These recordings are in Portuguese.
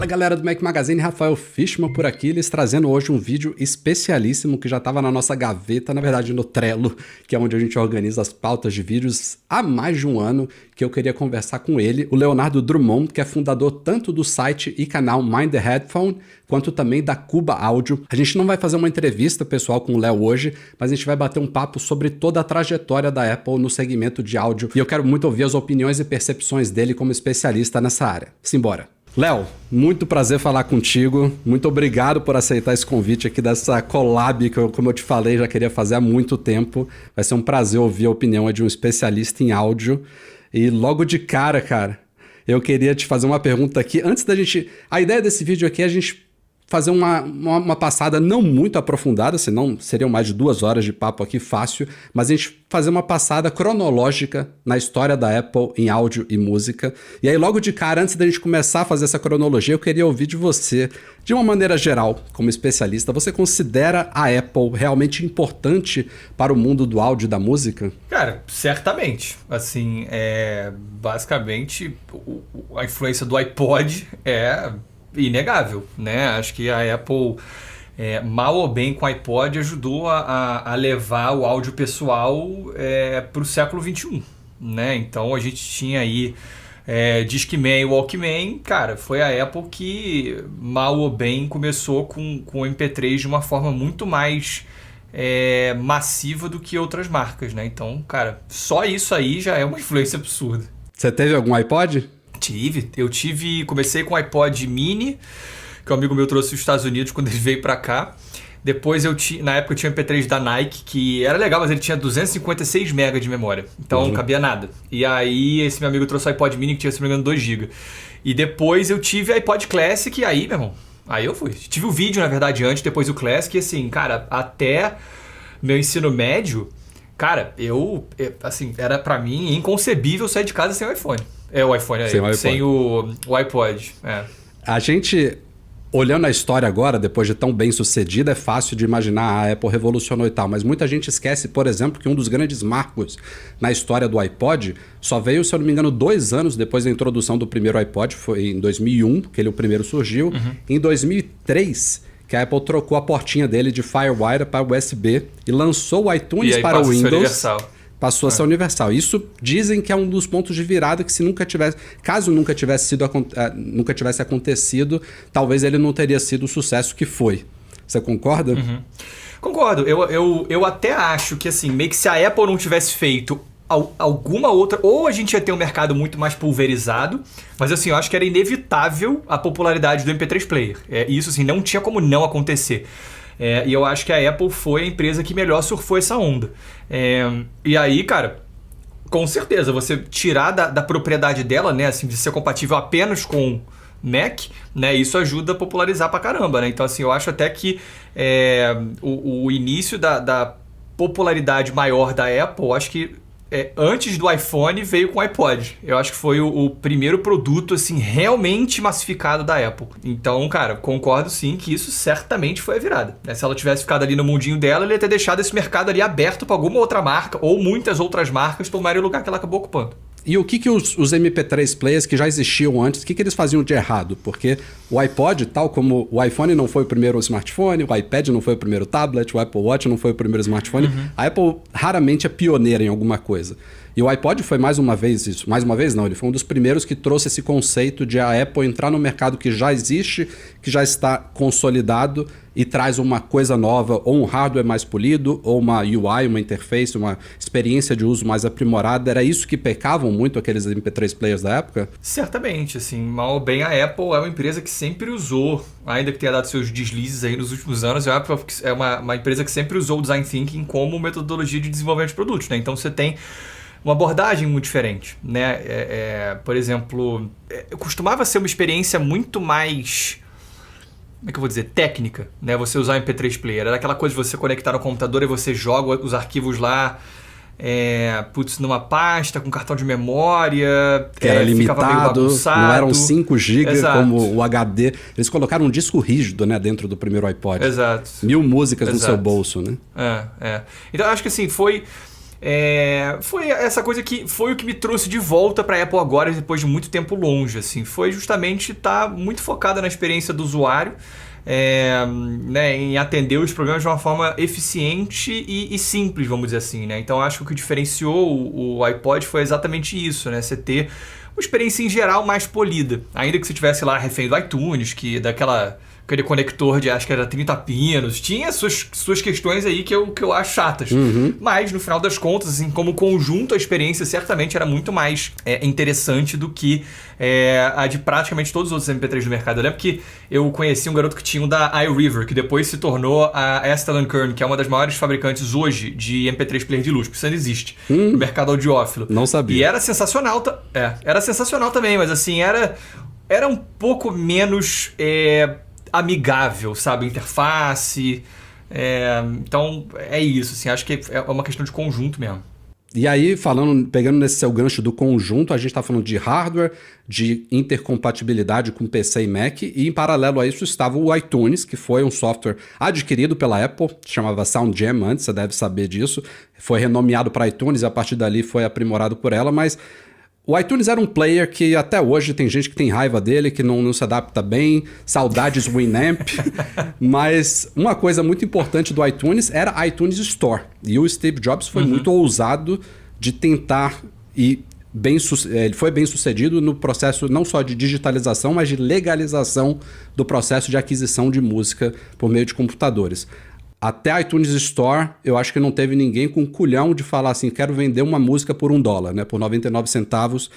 Fala galera do Mac Magazine, Rafael Fishman por aqui, eles trazendo hoje um vídeo especialíssimo que já estava na nossa gaveta, na verdade no Trello, que é onde a gente organiza as pautas de vídeos há mais de um ano, que eu queria conversar com ele, o Leonardo Drummond, que é fundador tanto do site e canal Mind the Headphone, quanto também da Cuba Áudio. A gente não vai fazer uma entrevista pessoal com o Léo hoje, mas a gente vai bater um papo sobre toda a trajetória da Apple no segmento de áudio, e eu quero muito ouvir as opiniões e percepções dele como especialista nessa área. Simbora! Léo, muito prazer falar contigo, muito obrigado por aceitar esse convite aqui dessa collab que como eu te falei, já queria fazer há muito tempo. Vai ser um prazer ouvir a opinião de um especialista em áudio. E logo de cara, eu queria te fazer uma pergunta aqui. Antes da gente... A ideia desse vídeo aqui é a gente fazer uma passada não muito aprofundada, senão seriam mais de 2 horas de papo aqui fácil, mas a gente fazer uma passada cronológica na história da Apple em áudio e música. E aí logo de cara, antes da gente começar a fazer essa cronologia, eu queria ouvir de você, de uma maneira geral, como especialista, você considera a Apple realmente importante para o mundo do áudio e da música? Cara, certamente. Assim, basicamente, a influência do iPod é inegável, né? Acho que a Apple, mal ou bem com o iPod, ajudou a levar o áudio pessoal para o século XXI, né? Então a gente tinha aí Discman e Walkman, cara, foi a Apple que, mal ou bem, começou com o MP3 de uma forma muito mais massiva do que outras marcas, né? Então, cara, só isso aí já é uma influência absurda. Você teve algum iPod? Comecei com o iPod Mini, que um amigo meu trouxe dos Estados Unidos quando ele veio pra cá. Depois na época eu tinha um MP3 da Nike, que era legal, mas ele tinha 256 MB de memória, então não cabia nada. E aí esse meu amigo trouxe o iPod Mini, que tinha, se não me engano, 2 GB. E depois eu tive o iPod Classic, e aí, meu irmão, aí eu fui. Tive o vídeo, na verdade, antes, depois o Classic, e assim, cara, até meu ensino médio, cara, assim, era pra mim inconcebível sair de casa sem o iPhone. Sem o iPod. A gente, olhando a história agora, depois de tão bem sucedida, é fácil de imaginar a Apple revolucionou e tal, mas muita gente esquece, por exemplo, que um dos grandes marcos na história do iPod só veio, se eu não me engano, 2 anos depois da introdução do primeiro iPod, foi em 2001, que ele o primeiro surgiu. Em 2003, que a Apple trocou a portinha dele de FireWire para USB e lançou o iTunes para o Windows. Passou a ser universal. Isso dizem que é um dos pontos de virada que caso nunca tivesse acontecido, talvez ele não teria sido o sucesso que foi. Você concorda? Concordo. Eu até acho que assim, meio que se a Apple não tivesse feito alguma outra, ou a gente ia ter um mercado muito mais pulverizado, mas assim, eu acho que era inevitável a popularidade do MP3 Player. Isso assim, não tinha como não acontecer. E eu acho que a Apple foi a empresa que melhor surfou essa onda. E aí, cara, com certeza, você tirar da propriedade dela, né, assim, de ser compatível apenas com Mac, né, isso ajuda a popularizar pra caramba, né? Então, assim, eu acho até que o início da popularidade maior da Apple, acho que antes do iPhone veio com o iPod. Eu acho que foi o primeiro produto assim realmente massificado da Apple. Então, cara, concordo sim que isso certamente foi a virada. Se ela tivesse ficado ali no mundinho dela, ele ia ter deixado esse mercado ali aberto para alguma outra marca ou muitas outras marcas tomarem o lugar que ela acabou ocupando. E o que os MP3 players que já existiam antes, o que eles faziam de errado? Porque o iPod, tal como o iPhone não foi o primeiro smartphone, o iPad não foi o primeiro tablet, o Apple Watch não foi o primeiro smartphone, a Apple raramente é pioneira em alguma coisa. E o iPod foi mais uma vez isso. Mais uma vez não, ele foi um dos primeiros que trouxe esse conceito de a Apple entrar no mercado que já existe, que já está consolidado e traz uma coisa nova, ou um hardware mais polido, ou uma UI, uma interface, uma experiência de uso mais aprimorada. Era isso que pecavam muito aqueles MP3 players da época? Certamente, assim, mal ou bem a Apple é uma empresa que sempre usou, ainda que tenha dado seus deslizes aí nos últimos anos, é uma empresa que sempre usou o Design Thinking como metodologia de desenvolvimento de produtos, né? Então você tem uma abordagem muito diferente, né? Por exemplo, costumava ser uma experiência muito mais, como é que eu vou dizer, técnica, né? Você usar o MP3 Player. Era aquela coisa de você conectar no computador e você joga os arquivos lá, numa pasta com cartão de memória. Que era limitado, não eram 5 GB como o HD. Eles colocaram um disco rígido, né, dentro do primeiro iPod. Exato. 1000 músicas no seu bolso, né? Então eu acho que assim, foi... foi essa coisa que foi o que me trouxe de volta para a Apple agora, depois de muito tempo longe, assim. Foi justamente estar muito focada na experiência do usuário, né, em atender os problemas de uma forma eficiente e simples, vamos dizer assim, né? Então acho que o que diferenciou o iPod foi exatamente isso, né? Você ter uma experiência em geral mais polida. Ainda que você tivesse lá refém do iTunes, que aquele conector de acho que era 30 pinos, tinha suas questões aí que eu acho chatas. Mas, no final das contas, assim, como conjunto, a experiência certamente era muito mais interessante do que a de praticamente todos os outros MP3 do mercado. Eu lembro que eu conheci um garoto que tinha um da iRiver, que depois se tornou a Estel & Kern, que é uma das maiores fabricantes hoje de MP3 player de luxo, porque isso ainda existe no mercado audiófilo. Não sabia. E era sensacional, era sensacional também, mas assim, era um pouco menos amigável, sabe? Interface. Então, é isso, assim, acho que é uma questão de conjunto mesmo. E aí, pegando nesse seu gancho do conjunto, a gente está falando de hardware, de intercompatibilidade com PC e Mac, e em paralelo a isso estava o iTunes, que foi um software adquirido pela Apple, chamava SoundJam antes, você deve saber disso, foi renomeado para iTunes e a partir dali foi aprimorado por ela, mas o iTunes era um player que até hoje tem gente que tem raiva dele, que não se adapta bem, saudades Winamp, mas uma coisa muito importante do iTunes era a iTunes Store. E o Steve Jobs foi muito ousado de tentar ele foi bem sucedido no processo não só de digitalização, mas de legalização do processo de aquisição de música por meio de computadores. Até a iTunes Store, eu acho que não teve ninguém com culhão de falar assim, quero vender uma música por $1, né, por 99 centavos,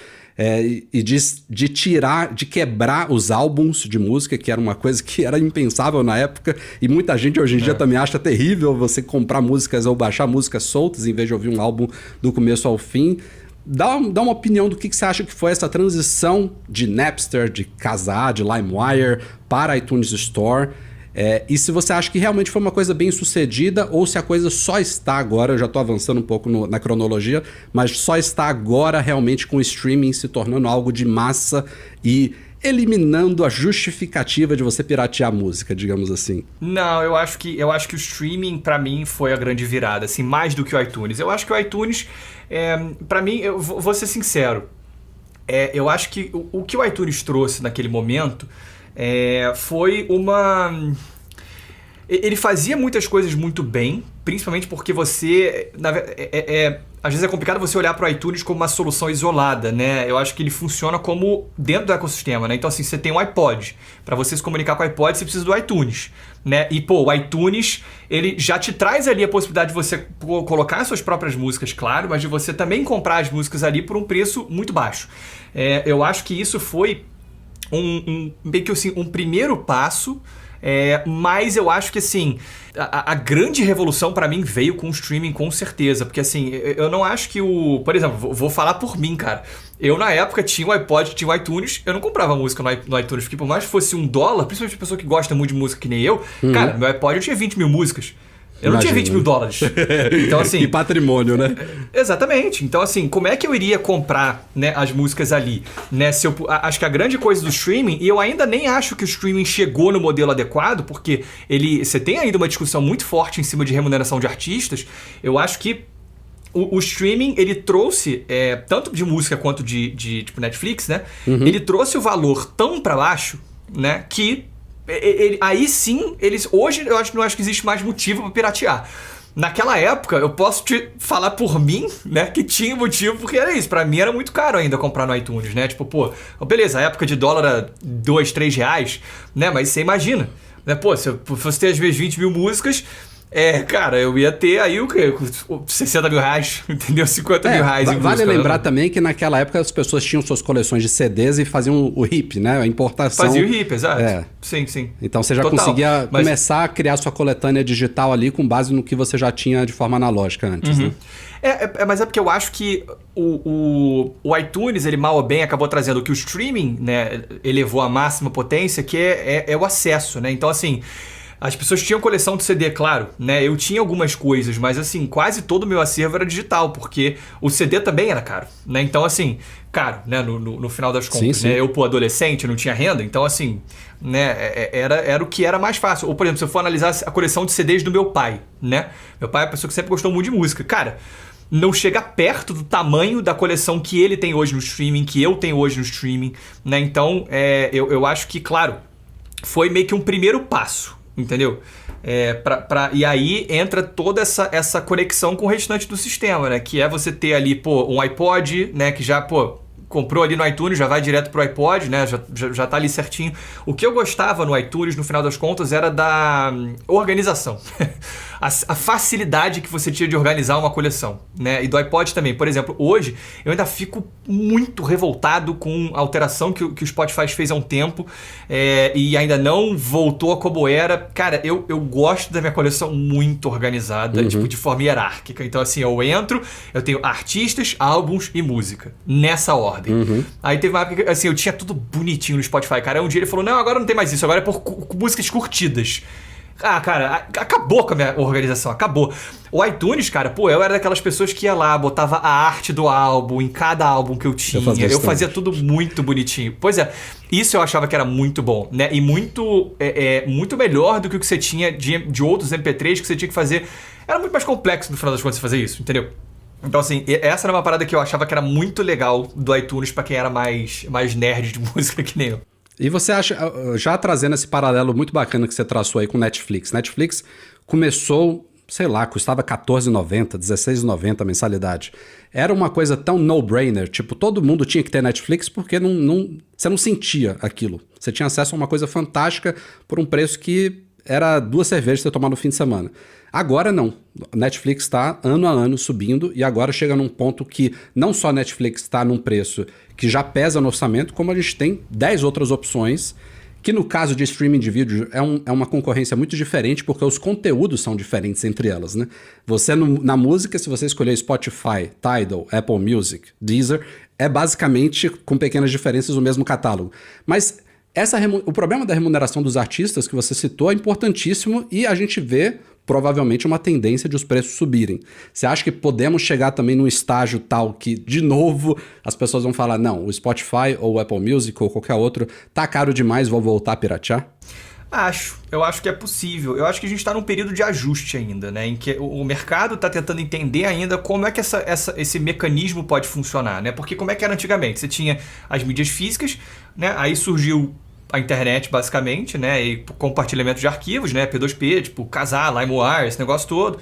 e de quebrar os álbuns de música, que era uma coisa que era impensável na época, e muita gente hoje em dia também acha terrível você comprar músicas ou baixar músicas soltas em vez de ouvir um álbum do começo ao fim. Dá uma opinião do que você acha que foi essa transição de Napster, de Kazaa, de LimeWire para a iTunes Store. E se você acha que realmente foi uma coisa bem sucedida ou se a coisa só está agora, eu já estou avançando um pouco na cronologia, mas só está agora realmente com o streaming se tornando algo de massa e eliminando a justificativa de você piratear a música, digamos assim. Não, eu acho que o streaming pra mim foi a grande virada, assim, mais do que o iTunes. Eu acho que o iTunes, pra mim, eu vou ser sincero, eu acho que o que o iTunes trouxe naquele momento foi ele fazia muitas coisas muito bem, principalmente porque você... às vezes é complicado você olhar para o iTunes como uma solução isolada, né? Eu acho que ele funciona como dentro do ecossistema, né? Então, assim, você tem um iPod. Para você se comunicar com o iPod, você precisa do iTunes, né? E, o iTunes, ele já te traz ali a possibilidade de você colocar as suas próprias músicas, claro, mas de você também comprar as músicas ali por um preço muito baixo. Eu acho que isso foi meio que assim, um primeiro passo, mas eu acho que assim, a grande revolução pra mim veio com o streaming, com certeza, porque assim, eu não acho que por exemplo, vou falar por mim, cara, eu na época tinha o iPod, tinha o iTunes, eu não comprava música no iTunes, porque por mais que fosse $1, principalmente a pessoa que gosta muito de música que nem eu, cara, meu iPod eu tinha 20 mil músicas. Eu não tinha $20 mil. Então, assim, e patrimônio, né? Exatamente. Então, assim, como é que eu iria comprar, né, as músicas ali? Né, acho que a grande coisa do streaming, e eu ainda nem acho que o streaming chegou no modelo adequado, porque você tem ainda uma discussão muito forte em cima de remuneração de artistas. Eu acho que o streaming, ele trouxe, tanto de música quanto de tipo Netflix, né? Ele trouxe o valor tão pra baixo, né, que... aí sim, hoje eu não acho que existe mais motivo para piratear. Naquela época, eu posso te falar por mim, né, que tinha motivo, porque era isso. Pra mim era muito caro ainda comprar no iTunes, né? Tipo, beleza, a época de dólar era $2, $3, né? Mas você imagina, né? Se eu fosse ter às vezes 20 mil músicas... cara, eu ia ter aí o quê? 60 mil reais, entendeu? 50 mil reais. Vale lembrar também que naquela época as pessoas tinham suas coleções de CDs e faziam o RIP, né? A importação. Fazia o RIP, exato. Sim. Então você já conseguia começar a criar sua coletânea digital ali com base no que você já tinha de forma analógica antes, né? Mas é porque eu acho que o iTunes, ele mal ou bem acabou trazendo que o streaming, né, elevou a máxima potência, que é o acesso, né? Então, assim... As pessoas tinham coleção de CD, claro, né? Eu tinha algumas coisas, mas assim, quase todo o meu acervo era digital, porque o CD também era caro, né? Então, assim, caro, né? No final das contas, sim. Né? Eu, adolescente, não tinha renda, então assim, né? Era o que era mais fácil. Ou, por exemplo, se eu for analisar a coleção de CDs do meu pai, né? Meu pai é uma pessoa que sempre gostou muito de música. Cara, não chega perto do tamanho da coleção que ele tem hoje no streaming, que eu tenho hoje no streaming, né? Então, eu acho que, claro, foi meio que um primeiro passo, entendeu? E aí entra toda essa conexão com o restante do sistema, né? Que é você ter ali, pô, um iPod, né? Que já, pô, comprou ali no iTunes, já vai direto pro iPod, né? Já tá ali certinho. O que eu gostava no iTunes, no final das contas, era da organização. A facilidade que você tinha de organizar uma coleção, né? E do iPod também. Por exemplo, hoje eu ainda fico muito revoltado com a alteração que o Spotify fez há um tempo e ainda não voltou a como era. Cara, eu gosto da minha coleção muito organizada, tipo, de forma hierárquica. Então, assim, eu tenho artistas, álbuns e música, nessa ordem. Aí teve uma época que, assim, eu tinha tudo bonitinho no Spotify, cara. Aí um dia ele falou, não, agora não tem mais isso, agora é por músicas curtidas. Ah, cara, acabou com a minha organização, acabou. O iTunes, cara, pô, eu era daquelas pessoas que ia lá, botava a arte do álbum em cada álbum que eu tinha. Eu fazia tudo muito bonitinho. Pois é, isso eu achava que era muito bom, né? E muito melhor do que o que você tinha de outros MP3 que você tinha que fazer. Era muito mais complexo no final das contas você fazer isso, entendeu? Então, assim, essa era uma parada que eu achava que era muito legal do iTunes pra quem era mais nerd de música que nem eu. E você acha, já trazendo esse paralelo muito bacana que você traçou aí com Netflix. Netflix começou, sei lá, custava R$14,90, R$16,90 a mensalidade. Era uma coisa tão no-brainer, tipo, todo mundo tinha que ter Netflix porque você não sentia aquilo. Você tinha acesso a uma coisa fantástica por um preço que era 2 cervejas que você tomar no fim de semana. Agora não. Netflix está ano a ano subindo e agora chega num ponto que não só Netflix está num preço que já pesa no orçamento, como a gente tem 10 outras opções, que no caso de streaming de vídeo é uma concorrência muito diferente, porque os conteúdos são diferentes entre elas, né? Você, na música, se você escolher Spotify, Tidal, Apple Music, Deezer, é basicamente com pequenas diferenças o mesmo catálogo. Mas o problema da remuneração dos artistas que você citou é importantíssimo e a gente vê provavelmente uma tendência de os preços subirem. Você acha que podemos chegar também num estágio tal que, de novo, as pessoas vão falar, não, o Spotify ou o Apple Music ou qualquer outro tá caro demais, vou voltar a piratear? Eu acho que é possível. Eu acho que a gente está num período de ajuste ainda, né? Em que o mercado está tentando entender ainda como é que esse mecanismo pode funcionar, né? Porque como é que era antigamente? Você tinha as mídias físicas, né? Aí surgiu a internet, basicamente, né? E compartilhamento de arquivos, né? P2P, tipo, Kazaa, LimeWire, esse negócio todo.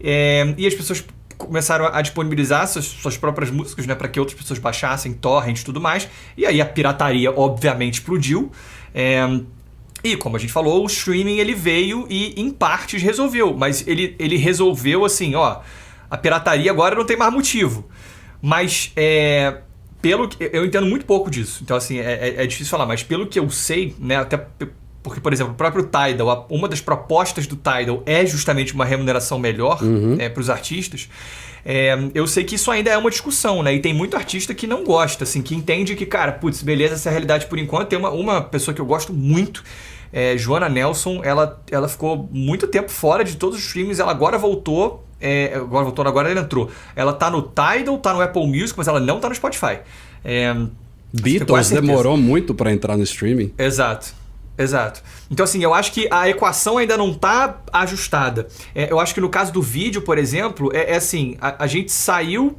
E as pessoas começaram a disponibilizar suas próprias músicas, né? Para que outras pessoas baixassem, torrent e tudo mais. E aí a pirataria, obviamente, explodiu. E, como a gente falou, o streaming ele veio e, em partes, resolveu. Mas ele resolveu assim, ó... A pirataria agora não tem mais motivo. Mas... eu entendo muito pouco disso, então assim, é difícil falar, mas pelo que eu sei, né, até porque, por exemplo, o próprio Tidal, uma das propostas do Tidal é justamente uma remuneração melhor para os artistas, eu sei que isso ainda é uma discussão, né, e tem muito artista que não gosta, assim, que entende que, cara, putz, beleza, essa é a realidade por enquanto. Tem uma pessoa que eu gosto muito, Joana Nelson, ela ficou muito tempo fora de todos os streams, ela agora voltou... Agora ela entrou. Ela tá no Tidal, tá no Apple Music, mas ela não tá no Spotify. Beatles demorou muito pra entrar no streaming. Exato. Então, assim, eu acho que a equação ainda não tá ajustada. Eu acho que no caso do vídeo, por exemplo, assim, a gente saiu...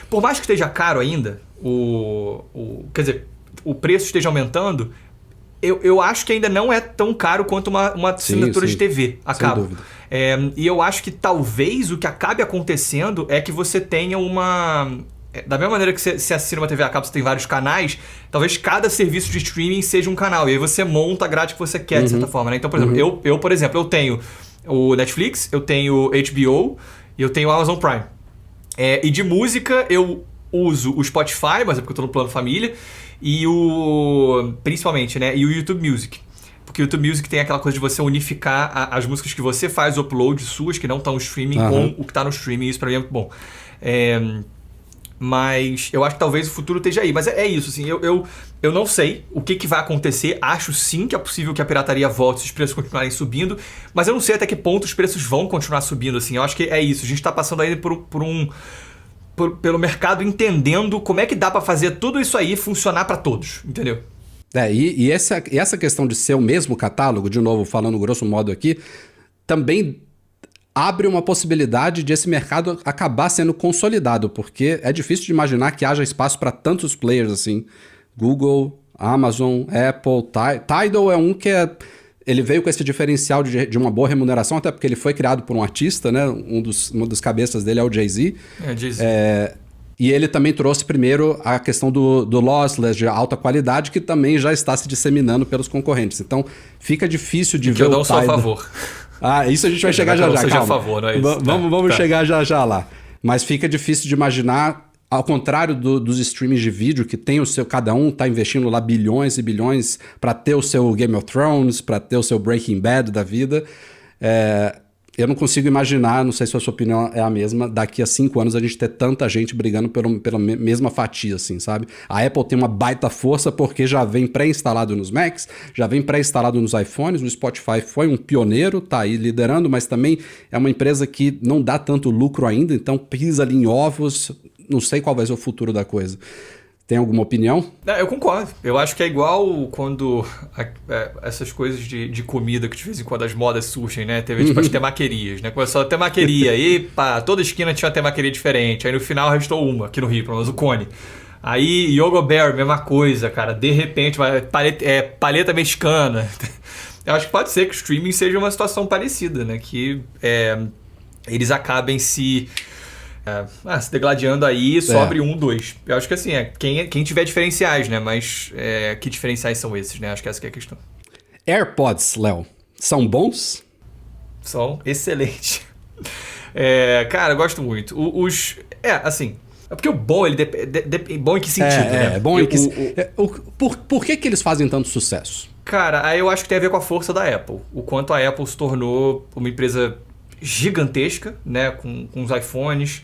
por mais que esteja caro ainda, quer dizer, o preço esteja aumentando, eu acho que ainda não é tão caro quanto uma assinatura de TV acaba. Sem dúvida. E eu acho que talvez o que acabe acontecendo é que você tenha uma... Da mesma maneira que você assina uma TV a cabo, você tem vários canais, talvez cada serviço de streaming seja um canal. E aí você monta a grade que você quer, de certa forma, né? Então, por exemplo, eu tenho o Netflix, eu tenho HBO e eu tenho o Amazon Prime. E de música eu uso o Spotify, mas é porque eu tô no plano família, e principalmente, né? E o YouTube Music. Porque o YouTube Music tem aquela coisa de você unificar as músicas que você faz, o upload suas, que não estão no streaming, com o que está no streaming. Isso pra mim é muito bom. Mas eu acho que talvez o futuro esteja aí. Mas é isso, assim, eu não sei o que vai acontecer. Acho sim que é possível que a pirataria volte se os preços continuarem subindo. Mas eu não sei até que ponto os preços vão continuar subindo, assim. Eu acho que é isso. A gente está passando aí pelo mercado entendendo como é que dá para fazer tudo isso aí funcionar para todos, entendeu? E essa questão de ser o mesmo catálogo, de novo, falando grosso modo aqui, também abre uma possibilidade de esse mercado acabar sendo consolidado, porque é difícil de imaginar que haja espaço para tantos players assim. Google, Amazon, Apple, Tidal é um que ele veio com esse diferencial de uma boa remuneração, até porque ele foi criado por um artista, né? Uma dos cabeças dele é o Jay-Z. Jay-Z. E ele também trouxe primeiro a questão do lossless, de alta qualidade, que também já está se disseminando pelos concorrentes. Então, fica difícil de ver o Tidal. Eu não sou a favor. Isso a gente vai chegar já já, calma. A favor, não é isso? Vamos chegar já lá. Mas fica difícil de imaginar, ao contrário dos streamings de vídeo, que tem o seu, cada um tá investindo lá bilhões e bilhões para ter o seu Game of Thrones, para ter o seu Breaking Bad da vida. Eu não consigo imaginar, não sei se a sua opinião é a mesma, daqui a 5 anos a gente ter tanta gente brigando pela mesma fatia, assim, sabe? A Apple tem uma baita força porque já vem pré-instalado nos Macs, já vem pré-instalado nos iPhones, o Spotify foi um pioneiro, tá aí liderando, mas também é uma empresa que não dá tanto lucro ainda, então pisa ali em ovos, não sei qual vai ser o futuro da coisa. Tem alguma opinião? Eu concordo. Eu acho que é igual quando essas coisas de comida que de vez em quando as modas surgem, né? Teve tipo as temaquerias, né? Começou a temaqueria e pá, toda esquina tinha uma temaqueria diferente. Aí no final restou uma, aqui no Rio, pelo menos o Cone. Aí Yogo Bear, mesma coisa, cara. De repente, paleta mexicana. Eu acho que pode ser que o streaming seja uma situação parecida, né? Que eles acabem se degladiando aí, sobre 1, 2. Eu acho que assim, quem tiver diferenciais, né? Mas que diferenciais são esses, né? Acho que essa que é a questão. AirPods, Léo, são bons? São excelentes. Cara, eu gosto muito. Assim... É porque o bom, ele bom em que sentido, né? Bom em que por que eles fazem tanto sucesso? Cara, aí eu acho que tem a ver com a força da Apple. O quanto a Apple se tornou uma empresa gigantesca, né, com os iPhones,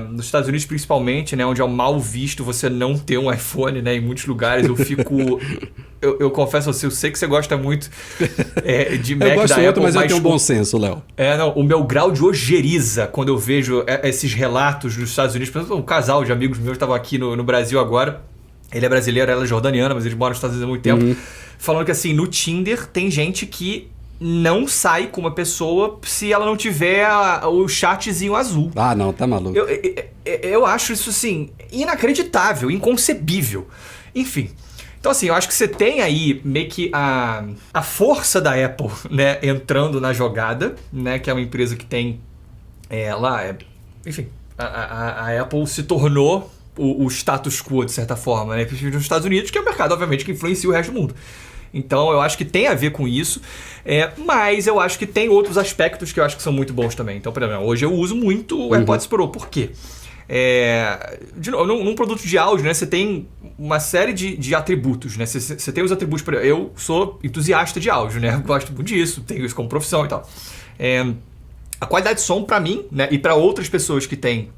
nos Estados Unidos principalmente, né, onde é mal visto você não ter um iPhone, né, em muitos lugares. Eu fico... eu confesso a você, eu sei que você gosta muito de Mac eu gosto da muito, Apple, mas eu tenho um bom senso, Léo. O meu grau de ojeriza quando eu vejo esses relatos dos Estados Unidos. Por exemplo, um casal de amigos meus estavam aqui no Brasil agora. Ele é brasileiro, ela é jordaniana, mas eles moram nos Estados Unidos há muito tempo. Falando que assim, no Tinder tem gente que não sai com uma pessoa se ela não tiver o chatzinho azul. Ah, não, tá maluco. Eu acho isso, assim, inacreditável, inconcebível. Enfim. Então, assim, eu acho que você tem aí meio que a força da Apple, né, entrando na jogada, né, que é uma empresa que tem enfim, a Apple se tornou o status quo, de certa forma, né, principalmente nos Estados Unidos, que é um mercado, obviamente, que influencia o resto do mundo. Então, eu acho que tem a ver com isso, mas eu acho que tem outros aspectos que eu acho que são muito bons também. Então, por exemplo, hoje eu uso muito o AirPods Pro. Por quê? De novo, num produto de áudio, né, você tem uma série de atributos, né? Você tem os atributos... Eu sou entusiasta de áudio, né? Gosto muito disso, tenho isso como profissão e tal. A qualidade de som, para mim, né, e para outras pessoas que têm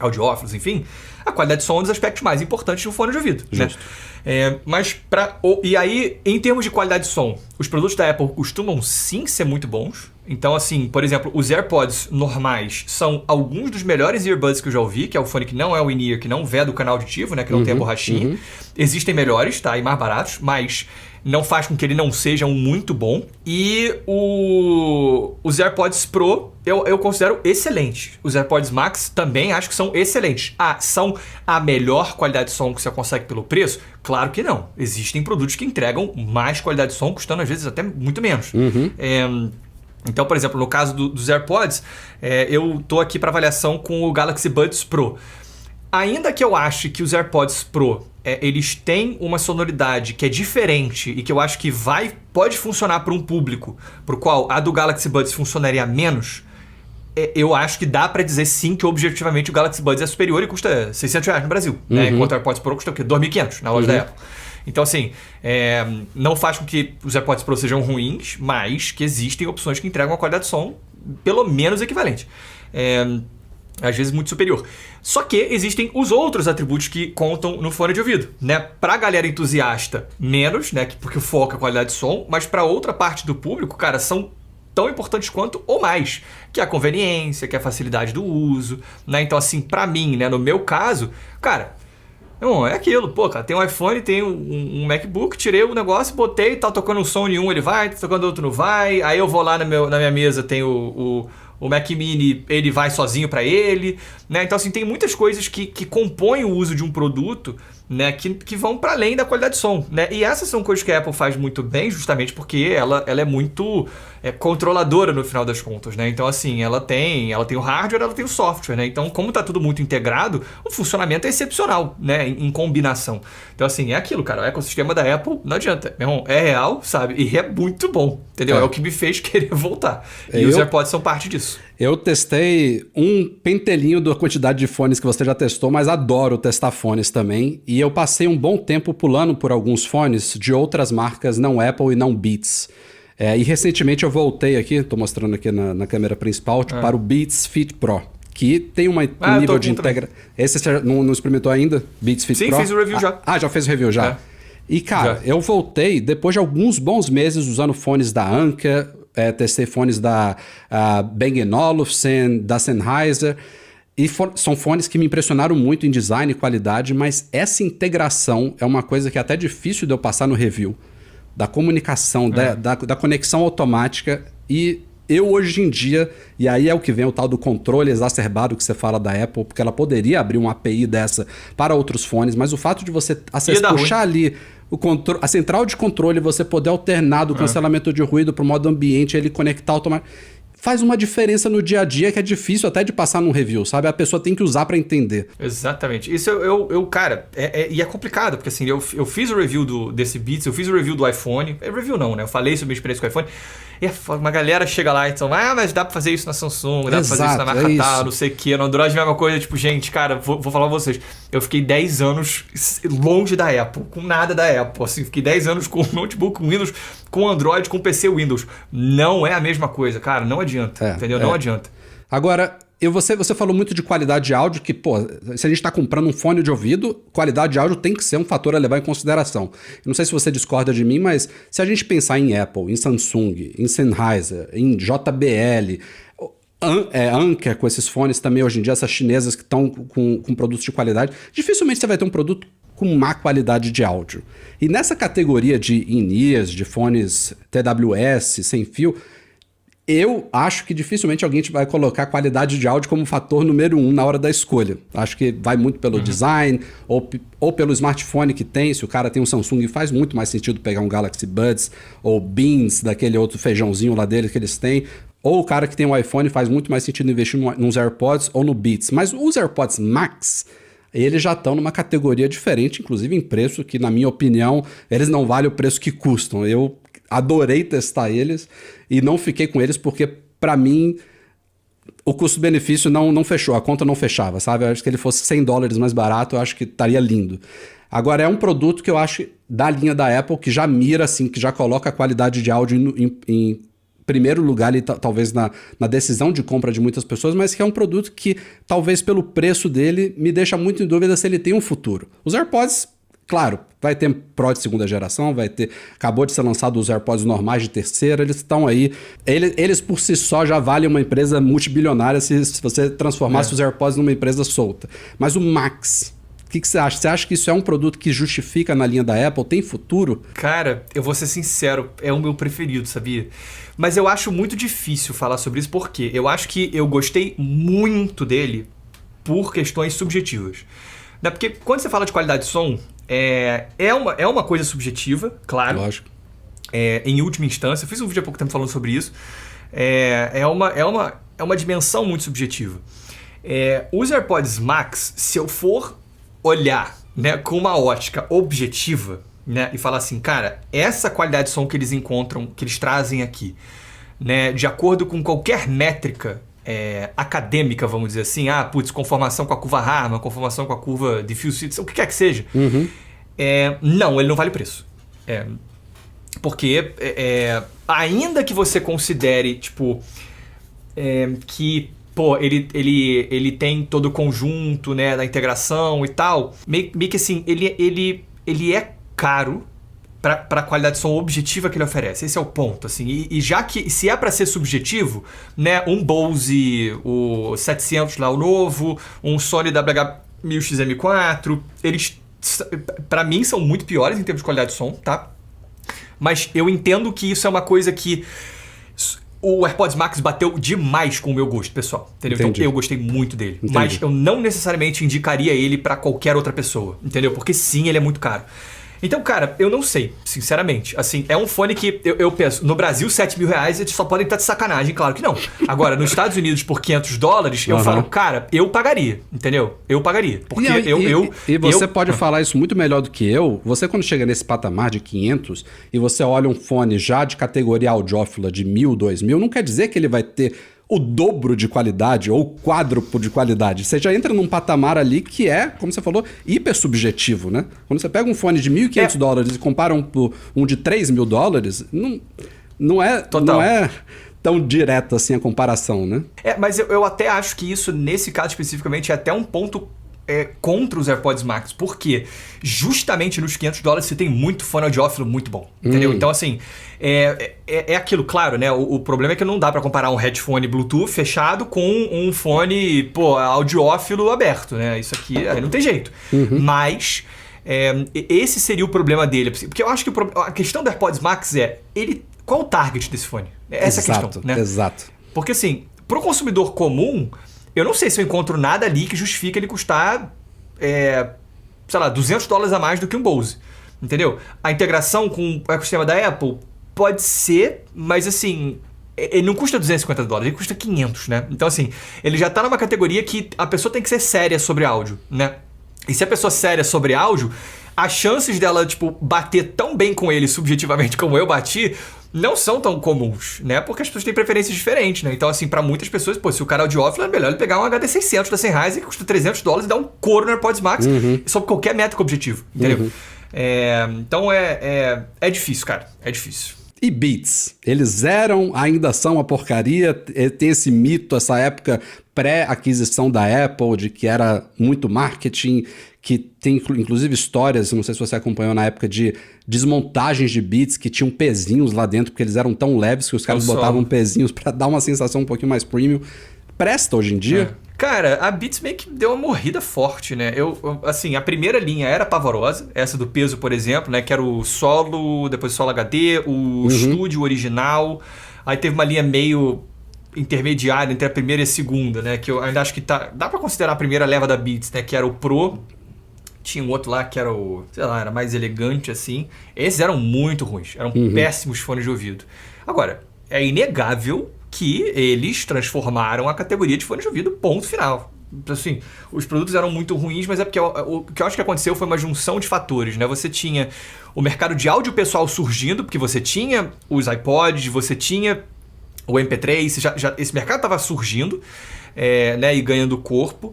audiófilos, enfim, a qualidade de som é um dos aspectos mais importantes do fone de ouvido. Justo. Né? E aí, em termos de qualidade de som, os produtos da Apple costumam sim ser muito bons. Então, assim, por exemplo, os AirPods normais são alguns dos melhores earbuds que eu já ouvi, que é o fone que não é o in-ear, que não veda o canal auditivo, né, que não tem a borrachinha. Existem melhores, tá, e mais baratos, mas não faz com que ele não seja um muito bom. E os AirPods Pro eu considero excelentes. Os AirPods Max também acho que são excelentes. São a melhor qualidade de som que você consegue pelo preço? Claro que não. Existem produtos que entregam mais qualidade de som, custando às vezes até muito menos. Então, por exemplo, no caso dos AirPods, eu tô aqui para avaliação com o Galaxy Buds Pro. Ainda que eu ache que os AirPods Pro eles têm uma sonoridade que é diferente e que eu acho que pode funcionar para um público para o qual a do Galaxy Buds funcionaria menos, eu acho que dá para dizer sim que objetivamente o Galaxy Buds é superior e custa R$600 no Brasil, né? Enquanto o AirPods Pro custa o quê? R$2.500 na loja da Apple. Então, assim, não faz com que os AirPods Pro sejam ruins, mas que existem opções que entregam uma qualidade de som pelo menos equivalente. Às vezes muito superior. Só que existem os outros atributos que contam no fone de ouvido, né? Pra galera entusiasta, menos, né? Porque o foco é a qualidade de som, mas pra outra parte do público, cara, são tão importantes quanto ou mais, que é a conveniência, que é a facilidade do uso, né? Então, assim, pra mim, né, no meu caso, cara, Não, é aquilo, pô, cara, tem um iPhone, tem um MacBook, tirei o negócio, botei, tá tocando um som em um, ele vai, tá tocando outro não vai, aí eu vou lá na minha mesa, tem o Mac Mini, ele vai sozinho pra ele, né? Então, assim, tem muitas coisas que compõem o uso de um produto, né, que vão para além da qualidade de som, né? E essas são coisas que a Apple faz muito bem, justamente porque ela é muito controladora no final das contas, né? Então, assim, ela tem o hardware, ela tem o software, né? Então, como tá tudo muito integrado, o funcionamento é excepcional, né? Em combinação. Então, assim, é aquilo, cara. O ecossistema da Apple, não adianta. Meu irmão, é real, sabe? E é muito bom, entendeu? É o que me fez querer voltar. E os AirPods são parte disso. Eu testei um pentelinho da quantidade de fones que você já testou, mas adoro testar fones também. E eu passei um bom tempo pulando por alguns fones de outras marcas, não Apple e não Beats. E recentemente eu voltei aqui, estou mostrando aqui na câmera principal, para o Beats Fit Pro, que tem um nível de integração. Esse você não experimentou ainda? Beats Fit Pro? Sim, fiz o review já. Já fez o review já? E cara, eu voltei depois de alguns bons meses usando fones da Anker, testei fones da Bang & Olufsen, da Sennheiser, e são fones que me impressionaram muito em design e qualidade, mas essa integração é uma coisa que é até difícil de eu passar no review, da comunicação, da conexão automática. E eu hoje em dia, e aí é o que vem o tal do controle exacerbado que você fala da Apple, porque ela poderia abrir uma API dessa para outros fones, mas o fato de você puxar ali a central de controle, você poder alternar do cancelamento de ruído para o modo ambiente, ele conectar automaticamente, faz uma diferença no dia a dia que é difícil até de passar num review, sabe? A pessoa tem que usar para entender. Exatamente. Isso cara, e é complicado, porque assim, eu fiz o review desse Beats, eu fiz o review do iPhone, review não, né? Eu falei sobre a minha experiência com o iPhone, e uma galera chega lá e então, mas dá pra fazer isso na Samsung, dá pra fazer isso na marca tal, não sei o que, no Android é a mesma coisa, tipo, gente, cara, vou falar pra vocês, eu fiquei 10 anos longe da Apple, com nada da Apple, assim, fiquei 10 anos com notebook, com Windows, com Android, com PC Windows. Não é a mesma coisa, cara, não adianta, entendeu? Não adianta. Agora, você falou muito de qualidade de áudio, que, pô, se a gente está comprando um fone de ouvido, qualidade de áudio tem que ser um fator a levar em consideração. Eu não sei se você discorda de mim, mas se a gente pensar em Apple, em Samsung, em Sennheiser, em JBL, Anker com esses fones também hoje em dia, essas chinesas que estão com produtos de qualidade, dificilmente você vai ter um produto com má qualidade de áudio. E nessa categoria de in-ears, de fones TWS, sem fio, eu acho que dificilmente alguém vai colocar qualidade de áudio como fator número 1 na hora da escolha. Acho que vai muito pelo design ou pelo smartphone que tem. Se o cara tem um Samsung, faz muito mais sentido pegar um Galaxy Buds ou Beans, daquele outro feijãozinho lá dele que eles têm. Ou o cara que tem um iPhone, faz muito mais sentido investir nos AirPods ou no Beats. Mas os AirPods Max, eles já estão numa categoria diferente, inclusive em preço, que na minha opinião, eles não valem o preço que custam. Eu adorei testar eles e não fiquei com eles porque, para mim, o custo-benefício não fechou, a conta não fechava, sabe? Eu acho que ele fosse $100 mais barato, eu acho que estaria lindo. Agora, é um produto que eu acho da linha da Apple que já mira, assim, que já coloca a qualidade de áudio em primeiro lugar, ali, talvez na decisão de compra de muitas pessoas, mas que é um produto que, talvez pelo preço dele, me deixa muito em dúvida se ele tem um futuro. Os AirPods, claro, vai ter Pro de segunda geração, acabou de ser lançado os AirPods normais de terceira, eles estão aí, eles por si só já valem uma empresa multibilionária se você transformasse os AirPods numa empresa solta. Mas o Max, o que você acha? Você acha que isso é um produto que justifica na linha da Apple? Tem futuro? Cara, eu vou ser sincero, é o meu preferido, sabia? Mas eu acho muito difícil falar sobre isso, porque eu acho que eu gostei muito dele por questões subjetivas. Né? Porque quando você fala de qualidade de som, é uma coisa subjetiva, claro. Lógico. Em última instância, eu fiz um vídeo há pouco tempo falando sobre isso. É uma dimensão muito subjetiva. Os AirPods Max, se eu for olhar, né, com uma ótica objetiva, né, e falar assim, cara, essa qualidade de som que eles encontram, que eles trazem aqui, né, de acordo com qualquer métrica acadêmica, vamos dizer assim, conformação com a curva Harman, conformação com a curva Diffuse, o que quer que seja, não, ele não vale preço. Porque ainda que você considere, tipo, que ele tem todo o conjunto, né, da integração e tal, meio que assim, ele é caro para a qualidade de som objetiva que ele oferece. Esse é o ponto, assim. E já que, se é para ser subjetivo, né, um Bose, o 700 lá, o novo, um Sony WH-1000XM4, eles pra mim, são muito piores em termos de qualidade de som, tá? Mas eu entendo que isso é uma coisa que o AirPods Max bateu demais com o meu gosto, pessoal. Entendeu? Entendi. Então eu gostei muito dele. Entendi. Mas eu não necessariamente indicaria ele pra qualquer outra pessoa, entendeu? Porque sim, ele é muito caro. Então, cara, eu não sei, sinceramente. Assim, é um fone que eu penso, no Brasil, R$7.000, eles só podem estar de sacanagem, claro que não. Agora, nos Estados Unidos, por $500, eu falo, cara, eu pagaria, entendeu? Eu pagaria. Porque e você pode falar isso muito melhor do que eu. Você, quando chega nesse patamar de 500 e você olha um fone já de categoria audiófila de 1.000, 2.000, não quer dizer que ele vai ter o dobro de qualidade ou o quádruplo de qualidade. Você já entra num patamar ali que é, como você falou, hiper subjetivo, né? Quando você pega um fone de $1.500 e compara um de $3.000, não é tão direto assim a comparação, né? Mas eu até acho que isso, nesse caso especificamente, é até um ponto contra os AirPods Max. Porque justamente nos $500 você tem muito fone audiófilo muito bom, entendeu? Então, assim, é aquilo, claro, né? O problema é que não dá pra comparar um headphone Bluetooth fechado com um fone, audiófilo aberto, né? Isso aqui, aí não tem jeito. Mas esse seria o problema dele. Porque eu acho que a questão do AirPods Max qual o target desse fone? Essa é a questão, né? Exato. Porque, assim, pro consumidor comum, eu não sei se eu encontro nada ali que justifique ele custar, sei lá, $200 a mais do que um Bose, entendeu? A integração com o ecossistema da Apple pode ser, mas assim, ele não custa $250, ele custa 500, né? Então, assim, ele já tá numa categoria que a pessoa tem que ser séria sobre áudio, né? E se a pessoa é séria sobre áudio, as chances dela, tipo, bater tão bem com ele subjetivamente como eu bati, não são tão comuns, né? Porque as pessoas têm preferências diferentes, né? Então, assim, pra muitas pessoas, se o cara é audiófilo, é melhor ele pegar um HD600 da Sennheiser que custa $300 e dar um couro no AirPods Max sobre qualquer métrica objetivo, entendeu? Então, é difícil, cara. É difícil. E Beats? Eles ainda são uma porcaria? Tem esse mito, essa época pré-aquisição da Apple, de que era muito marketing, que tem inclusive histórias, não sei se você acompanhou na época, de desmontagens de Beats que tinham pezinhos lá dentro, porque eles eram tão leves que os caras botavam pezinhos pra dar uma sensação um pouquinho mais premium. Presta hoje em dia? Cara, a Beats meio que deu uma morrida forte, né? Assim, a primeira linha era pavorosa, essa do peso, por exemplo, né? Que era o Solo, depois o Solo HD, o Studio original. Aí teve uma linha meio intermediária entre a primeira e a segunda, né? Que eu ainda acho que dá pra considerar a primeira leva da Beats, né? Que era o Pro. Tinha um outro lá que era era mais elegante, assim. Esses eram muito ruins, eram péssimos fones de ouvido. Agora, é inegável que eles transformaram a categoria de fones de ouvido, ponto final. Assim, os produtos eram muito ruins, mas é porque o que eu acho que aconteceu foi uma junção de fatores, né? Você tinha o mercado de áudio pessoal surgindo, porque você tinha os iPods, você tinha o MP3, esse mercado estava surgindo, né, e ganhando corpo,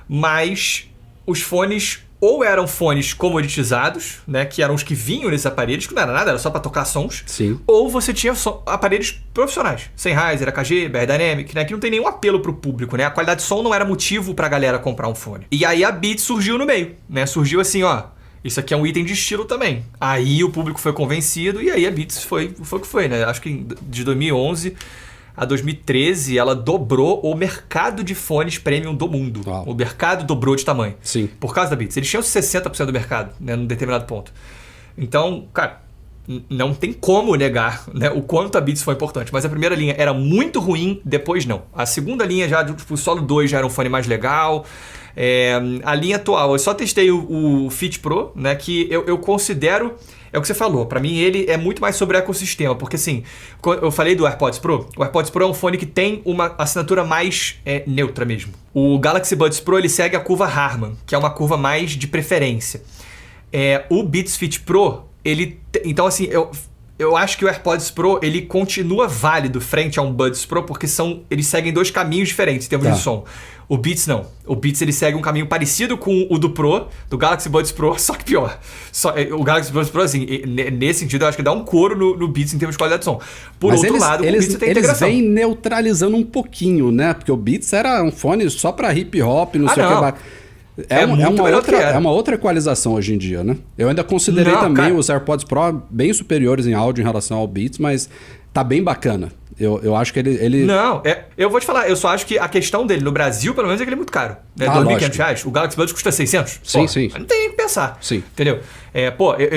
mas os fones ou eram fones comoditizados, né, que eram os que vinham nesses aparelhos, que não era nada, era só para tocar sons. Sim. Ou você tinha aparelhos profissionais, Sennheiser, AKG, BR Dynamic, né, que não tem nenhum apelo pro público, né? A qualidade de som não era motivo pra galera comprar um fone. E aí a Beats surgiu no meio, né? Surgiu assim, isso aqui é um item de estilo também. Aí o público foi convencido e aí a Beats foi o que foi, né? Acho que de 2011 a 2013, ela dobrou o mercado de fones premium do mundo. Uau. O mercado dobrou de tamanho. Sim. Por causa da Beats. Eles tinham 60% do mercado, né, num determinado ponto. Então, cara, não tem como negar, né, o quanto a Beats foi importante. Mas a primeira linha era muito ruim, depois não. A segunda linha já, tipo, o Solo 2 já era um fone mais legal. A linha atual, eu só testei o Fit Pro, né, que eu considero... É o que você falou, pra mim ele é muito mais sobre o ecossistema, porque assim, eu falei do AirPods Pro, o AirPods Pro é um fone que tem uma assinatura mais neutra mesmo. O Galaxy Buds Pro, ele segue a curva Harman, que é uma curva mais de preferência. O Beats Fit Pro, então assim, eu acho que o AirPods Pro, ele continua válido frente a um Buds Pro, porque eles seguem dois caminhos diferentes em termos de som. O Beats não. O Beats ele segue um caminho parecido com o do Pro, do Galaxy Buds Pro, só que pior. O Galaxy Buds Pro, assim, nesse sentido, eu acho que dá um couro no Beats em termos de qualidade de som. Por outro lado, o Beats tem integração. Eles vêm neutralizando um pouquinho, né? Porque o Beats era um fone só pra hip hop, não sei o que. É uma outra equalização hoje em dia, né? Eu ainda considerei também os AirPods Pro bem superiores em áudio em relação ao Beats, mas tá bem bacana. Eu acho que ele... Não, eu vou te falar, eu só acho que a questão dele no Brasil, pelo menos, é que ele é muito caro. Né? R$2.500. O Galaxy Buds custa 600. Sim, sim. Não tem nem o que pensar. Sim. Entendeu?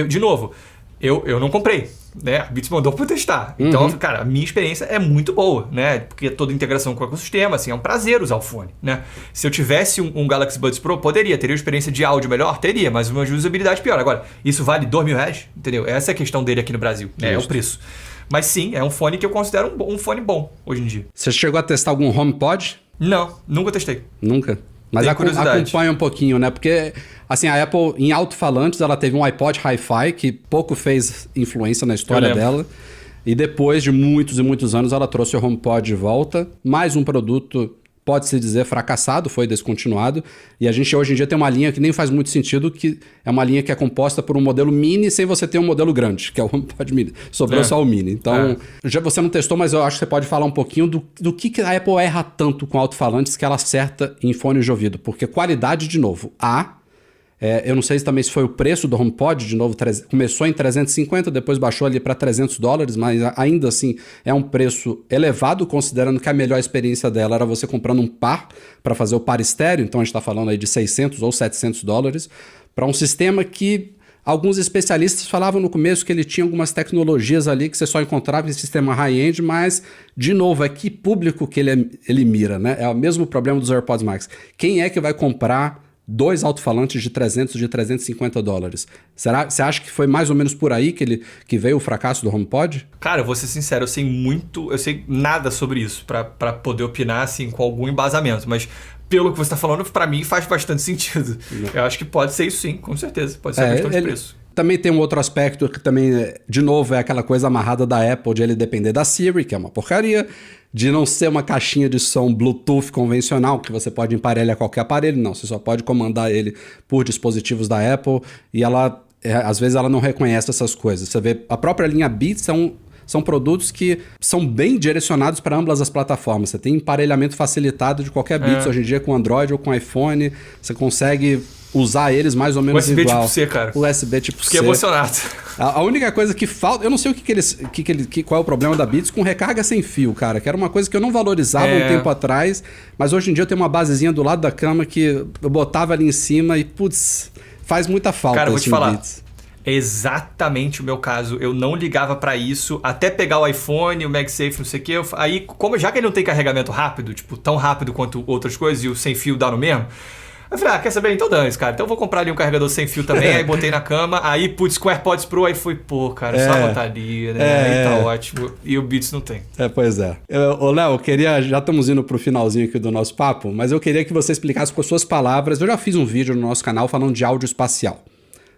De novo, eu não comprei. Né? A Beats mandou pra eu testar. Então, cara, a minha experiência é muito boa, né? Porque toda integração com o ecossistema, assim, é um prazer usar o fone, né? Se eu tivesse um Galaxy Buds Pro, teria uma experiência de áudio melhor? Teria, mas uma usabilidade pior. Agora, isso vale R$2.000? Entendeu? Essa é a questão dele aqui no Brasil, né? É o preço. Mas sim, é um fone que eu considero um fone bom hoje em dia. Você chegou a testar algum HomePod? Não, nunca testei. Nunca? Mas acompanha um pouquinho, né? Porque, assim, a Apple, em alto-falantes, ela teve um iPod Hi-Fi, que pouco fez influência na história dela. E depois de muitos e muitos anos, ela trouxe o HomePod de volta. Mais um produto, pode-se dizer, fracassado, foi descontinuado. E a gente, hoje em dia, tem uma linha que nem faz muito sentido, que é uma linha que é composta por um modelo mini sem você ter um modelo grande, que é o HomePod mini. Sobrou só o mini. Então, já você não testou, mas eu acho que você pode falar um pouquinho do que a Apple erra tanto com alto-falantes que ela acerta em fones de ouvido. Porque qualidade, de novo, eu não sei também se foi o preço do HomePod, de novo, começou em 350, depois baixou ali para $300, mas ainda assim é um preço elevado, considerando que a melhor experiência dela era você comprando um par para fazer o par estéreo, então a gente está falando aí de $600 ou $700, para um sistema que alguns especialistas falavam no começo que ele tinha algumas tecnologias ali que você só encontrava em sistema high-end, mas, de novo, é que público que ele mira, né? É o mesmo problema dos AirPods Max. Quem é que vai comprar 2 alto-falantes de $300, de $350? Você acha que foi mais ou menos por aí que veio o fracasso do HomePod? Cara, eu vou ser sincero, eu sei nada sobre isso pra poder opinar assim com algum embasamento, mas pelo que você tá falando, pra mim faz bastante sentido. Eu acho que pode ser isso sim, com certeza. Pode ser a questão de preço. Também tem um outro aspecto que também, de novo, é aquela coisa amarrada da Apple de ele depender da Siri, que é uma porcaria, de não ser uma caixinha de som Bluetooth convencional, que você pode emparelhar qualquer aparelho. Não, você só pode comandar ele por dispositivos da Apple, e ela, às vezes, ela não reconhece essas coisas. Você vê, a própria linha Beats são produtos que são bem direcionados para ambas as plataformas. Você tem emparelhamento facilitado de qualquer Beats hoje em dia com Android ou com iPhone. Você consegue usar eles mais ou menos USB igual. tipo C, cara. USB tipo C. Fiquei emocionado. A única coisa que falta... Eu não sei qual é o problema da Beats com recarga sem fio, cara. Que era uma coisa que eu não valorizava um tempo atrás. Mas hoje em dia eu tenho uma basezinha do lado da cama que eu botava ali em cima e, putz, faz muita falta. Cara, vou te falar. Beats. É exatamente o meu caso. Eu não ligava pra isso até pegar o iPhone, o MagSafe, não sei o quê. Aí, já que ele não tem carregamento rápido, tipo, tão rápido quanto outras coisas, e o sem fio dá no mesmo, eu falei, quer saber? Então dane-se, cara. Então eu vou comprar ali um carregador sem fio também. Aí botei na cama, aí, putz, com o AirPods Pro, aí fui, cara, só botar ali, né? Aí tá ótimo. E o Beats não tem. Pois é. Ô, Léo, já estamos indo pro finalzinho aqui do nosso papo, mas eu queria que você explicasse com as suas palavras. Eu já fiz um vídeo no nosso canal falando de áudio espacial.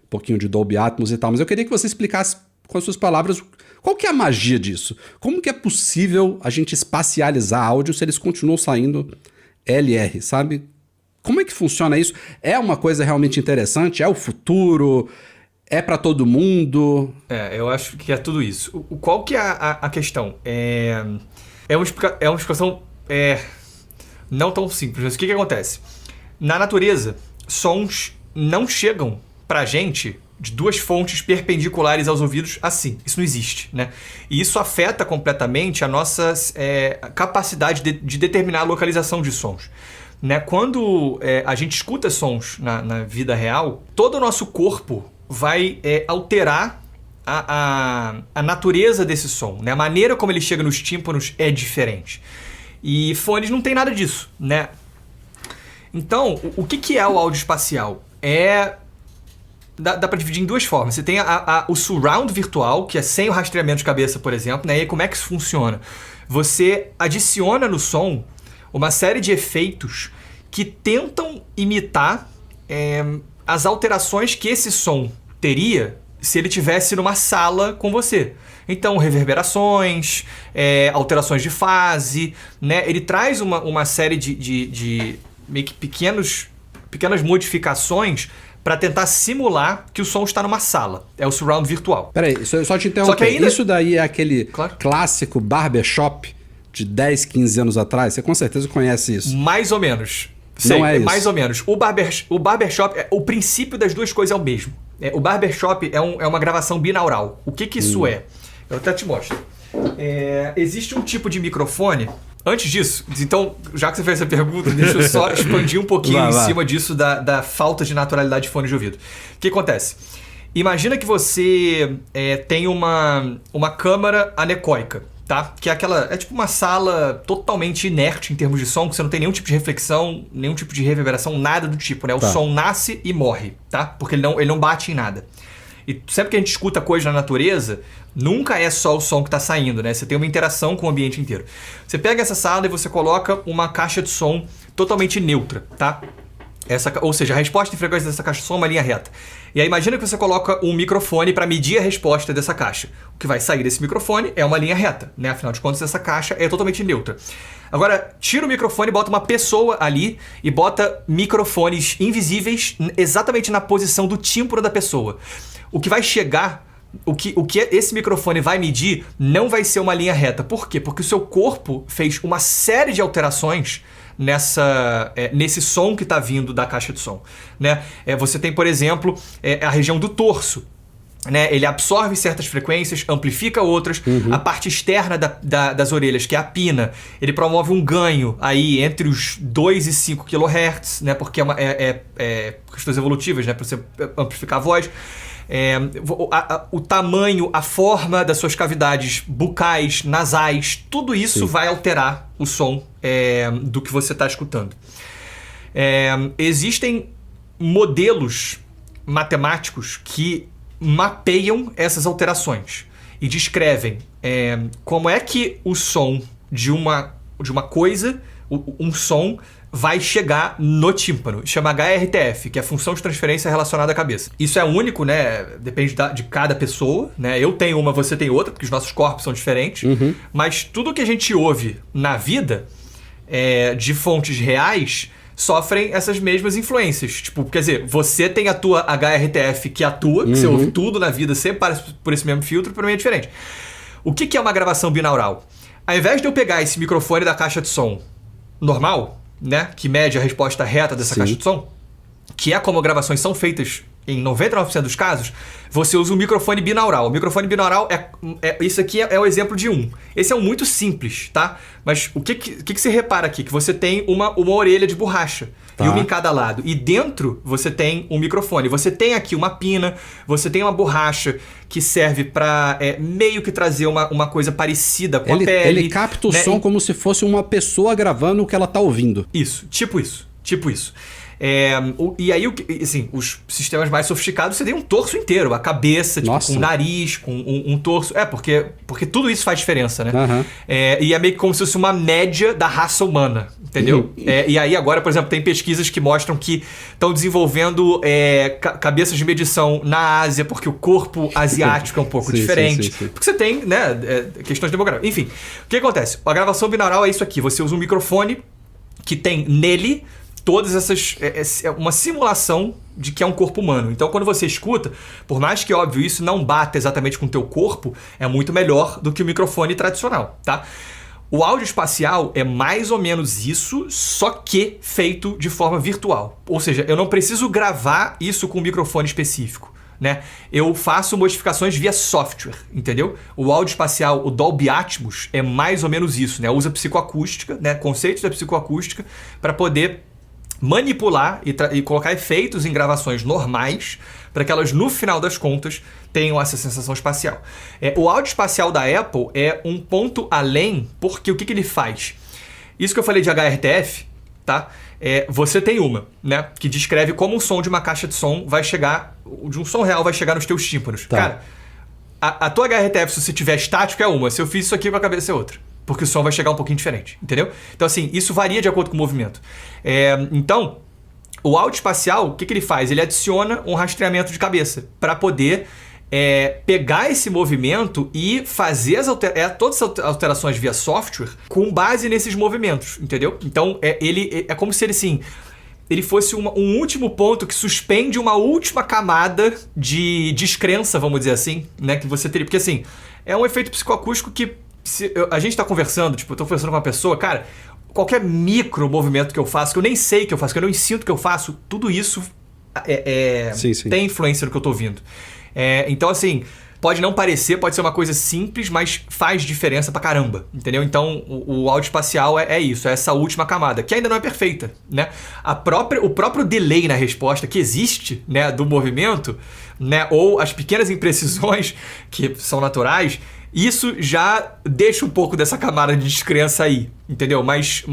Um pouquinho de Dolby Atmos e tal, mas eu queria que você explicasse com as suas palavras qual que é a magia disso. Como que é possível a gente espacializar áudio se eles continuam saindo LR, sabe? Como é que funciona isso? É uma coisa realmente interessante? É o futuro? É para todo mundo? Eu acho que é tudo isso. Qual que é a questão? É uma explicação não tão simples. Mas o que acontece? Na natureza, sons não chegam pra gente de duas fontes perpendiculares aos ouvidos assim. Isso não existe, né? E isso afeta completamente a nossa capacidade de determinar a localização de sons. Né? Quando a gente escuta sons na vida real, todo o nosso corpo vai alterar a natureza desse som. Né? A maneira como ele chega nos tímpanos é diferente. E fones não tem nada disso. Né? Então, o que é o áudio espacial? Dá para dividir em duas formas. Você tem o surround virtual, que é sem o rastreamento de cabeça, por exemplo. Né? E aí, como é que isso funciona? Você adiciona no som uma série de efeitos que tentam imitar as alterações que esse som teria se ele estivesse numa sala com você. Então, reverberações, alterações de fase, né? Ele traz uma série de meio que pequenas modificações para tentar simular que o som está numa sala. É o surround virtual. Peraí, só te interromper. Isso daí é aquele clássico barbershop de 10, 15 anos atrás? Você com certeza conhece isso. Mais ou menos. Não é isso. Mais ou menos. O barbershop, o princípio das duas coisas é o mesmo. O barbershop é uma gravação binaural. O que isso é? Eu até te mostro. Existe um tipo de microfone... Antes disso, então, já que você fez essa pergunta, deixa eu só expandir um pouquinho em cima disso da falta de naturalidade de fone de ouvido. O que acontece? Imagina que você tem uma câmara anecoica, tá? Que é tipo uma sala totalmente inerte em termos de som, que você não tem nenhum tipo de reflexão, nenhum tipo de reverberação, nada do tipo, né? O som nasce e morre, tá? Porque ele não bate em nada. E sempre que a gente escuta coisa na natureza, nunca é só o som que está saindo, né? Você tem uma interação com o ambiente inteiro. Você pega essa sala e você coloca uma caixa de som totalmente neutra, tá? Ou seja, a resposta de frequência dessa caixa de som é uma linha reta. E aí imagina que você coloca um microfone para medir a resposta dessa caixa. O que vai sair desse microfone é uma linha reta, né? Afinal de contas, essa caixa é totalmente neutra. Agora, tira o microfone, bota uma pessoa ali e bota microfones invisíveis exatamente na posição do tímpano da pessoa. O que vai chegar, o que esse microfone vai medir não vai ser uma linha reta. Por quê? Porque o seu corpo fez uma série de alterações nesse som que está vindo da caixa de som, né? Você tem, por exemplo, a região do torso. Né? Ele absorve certas frequências, amplifica outras. A parte externa das orelhas, que é a pina, ele promove um ganho aí entre os 2 e 5 kHz, né? Porque é questões evolutivas, né? Para você amplificar a voz. O tamanho, a forma das suas cavidades bucais, nasais, tudo isso vai alterar o som do que você está escutando. Existem modelos matemáticos que mapeiam essas alterações e descrevem como é que o som de uma coisa, um som, vai chegar no tímpano. Chama HRTF, que é a função de transferência relacionada à cabeça. Isso é único, né? Depende de cada pessoa, né? Eu tenho uma, você tem outra, porque os nossos corpos são diferentes. Mas tudo que a gente ouve na vida, de fontes reais, sofrem essas mesmas influências. Tipo, quer dizer, você tem a tua HRTF que atua, que você ouve tudo na vida, sempre passa por esse mesmo filtro, para mim é diferente. O que é uma gravação binaural? Ao invés de eu pegar esse microfone da caixa de som normal, né, que mede a resposta reta dessa caixa de som, que é como gravações são feitas em 99% dos casos, você usa um microfone binaural. O microfone binaural isso aqui é o exemplo de um. Esse é um muito simples, tá? Mas o que você repara aqui? Que você tem uma orelha de borracha e uma em cada lado. E dentro você tem um microfone. Você tem aqui uma pina, você tem uma borracha que serve para meio que trazer uma coisa parecida com a pele. Ele capta o som como se fosse uma pessoa gravando o que ela tá ouvindo. Isso, tipo isso. E aí, assim, os sistemas mais sofisticados, você tem um torso inteiro, a cabeça, tipo, com um nariz, com um torso. Porque tudo isso faz diferença, né? E é meio que como se fosse uma média da raça humana, entendeu? E aí agora, por exemplo, tem pesquisas que mostram que estão desenvolvendo cabeças de medição na Ásia, porque o corpo asiático é um pouco diferente. Sim. Porque você tem, né, questões demográficas. Enfim, o que acontece? A gravação binaural é isso aqui. Você usa um microfone que tem nele todas essas... uma simulação de que é um corpo humano. Então, quando você escuta, por mais que, óbvio, isso não bata exatamente com o teu corpo, é muito melhor do que o microfone tradicional, tá? O áudio espacial é mais ou menos isso, só que feito de forma virtual. Ou seja, eu não preciso gravar isso com um microfone específico, né? Eu faço modificações via software, entendeu? O áudio espacial, o Dolby Atmos, é mais ou menos isso, né? Usa psicoacústica, né? Conceitos da psicoacústica para poder manipular e colocar efeitos em gravações normais para que elas, no final das contas, tenham essa sensação espacial. O áudio espacial da Apple é um ponto além, porque o que ele faz? Isso que eu falei de HRTF, tá? Você tem uma, né, que descreve como um som de uma caixa de som vai chegar, de um som real vai chegar nos teus tímpanos. Tá. Cara, a tua HRTF, se você tiver estático, é uma. Se eu fiz isso aqui com a cabeça, é outra. Porque o som vai chegar um pouquinho diferente, entendeu? Então, assim, isso varia de acordo com o movimento. Então, o áudio espacial, o que ele faz? Ele adiciona um rastreamento de cabeça para poder pegar esse movimento e fazer todas as alterações via software com base nesses movimentos, entendeu? Então, ele é como se ele, assim, ele fosse um último ponto que suspende uma última camada de descrença, vamos dizer assim, né? Que você teria. Porque, assim, é um efeito psicoacústico que a gente tá conversando, tipo, eu tô conversando com uma pessoa, cara, qualquer micro movimento que eu faço, que eu nem sei que eu faço, que eu não sinto que eu faço, tudo isso tem influência no que eu tô ouvindo. Então, assim, pode não parecer, pode ser uma coisa simples, mas faz diferença pra caramba, entendeu? Então, o áudio espacial é isso, é essa última camada, que ainda não é perfeita, né? O próprio delay na resposta que existe, né, do movimento, né, ou as pequenas imprecisões que são naturais, isso já deixa um pouco dessa camada de descrença aí, entendeu? Mas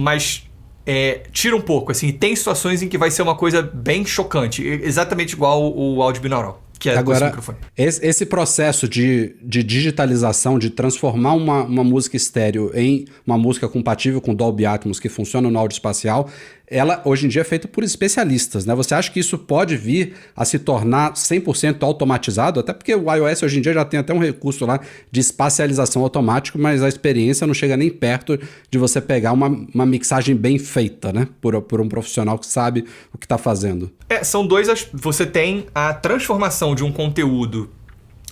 tira um pouco, assim, tem situações em que vai ser uma coisa bem chocante, exatamente igual o áudio binaural, que é agora, o microfone. Esse processo de digitalização, de transformar uma música estéreo em uma música compatível com Dolby Atmos, que funciona no áudio espacial, ela hoje em dia é feita por especialistas, né? Você acha que isso pode vir a se tornar 100% automatizado? Até porque o iOS hoje em dia já tem até um recurso lá de espacialização automática, mas a experiência não chega nem perto de você pegar uma mixagem bem feita, né? Por um profissional que sabe o que está fazendo. São dois... Você tem a transformação de um conteúdo